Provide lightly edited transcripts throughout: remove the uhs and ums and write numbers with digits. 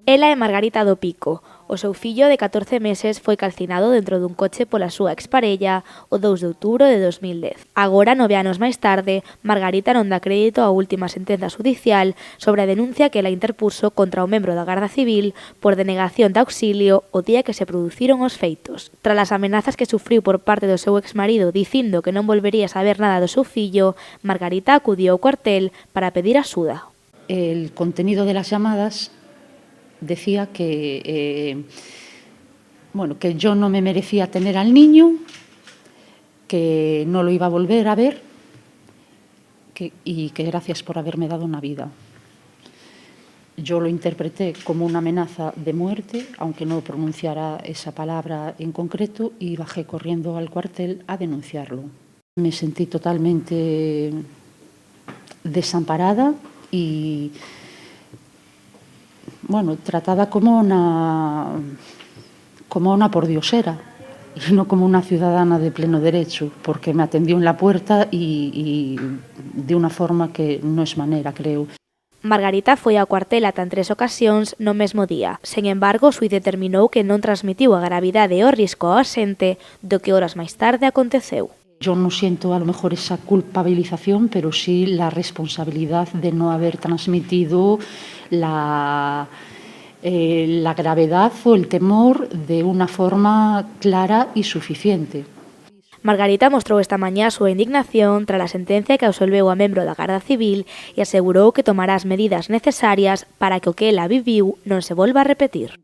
Ela é Margarita do Pico. O seu fillo de 14 meses foi calcinado dentro dun coche pola súa exparella o 2 de outubro de 2010. Agora, 9 anos máis tarde, Margarita non dá crédito á última sentenza judicial sobre a denuncia que ela interpuso contra o membro da Garda Civil por denegación de auxilio o día que se produciron os feitos. Tras as amenazas que sufriu por parte do seu exmarido dicindo que non volvería a saber nada do seu fillo, Margarita acudiu ao cuartel para pedir axuda. El contenido de las llamadas decía que yo no me merecía tener al niño, que no lo iba a volver a ver y que gracias por haberme dado una vida. Yo lo interpreté como una amenaza de muerte, aunque no pronunciara esa palabra en concreto, y bajé corriendo al cuartel a denunciarlo. Me sentí totalmente desamparada y tratada como una pordiosera y no como una ciudadana de pleno derecho, porque me atendió en la puerta y de una forma que no es manera, creo. Margarita foi ao cuartel ata en 3 ocasións no mesmo día. Sen embargo, o xuíz determinou que non transmitiu a gravidade e o risco ao axente do que horas máis tarde aconteceu. Yo no siento a lo mejor esa culpabilización, pero sí la responsabilidad de no haber transmitido la gravedad o el temor de una forma clara y suficiente. Margarita mostrou esta mañá a súa indignación tras a sentencia que absolveu a membro da Garda Civil e asegurou que tomará as medidas necesarias para que o que ela viviu non se volva a repetir.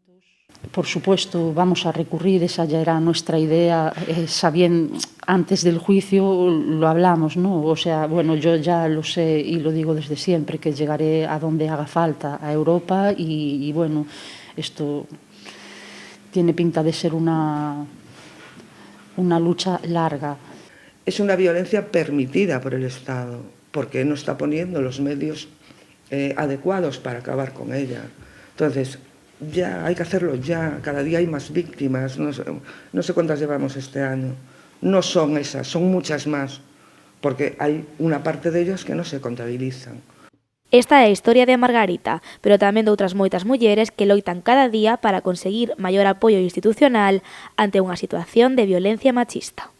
Por supuesto, vamos a recurrir, esa ya era nuestra idea, antes del juicio lo hablamos, ¿no? O sea, yo ya lo sé y lo digo desde siempre, que llegaré a donde haga falta, a Europa, y esto tiene pinta de ser una lucha larga. Es una violencia permitida por el Estado, porque no está poniendo los medios adecuados para acabar con ella. Entonces, ya hay que hacerlo ya, cada día hay más víctimas, no sé cuántas llevamos este año. No son esas, son muchas más, porque hay una parte de ellas que no se contabilizan. Esta é a historia de Margarita, pero tamén de outras moitas mulleres que loitan cada día para conseguir maior apoio institucional ante unha situación de violencia machista.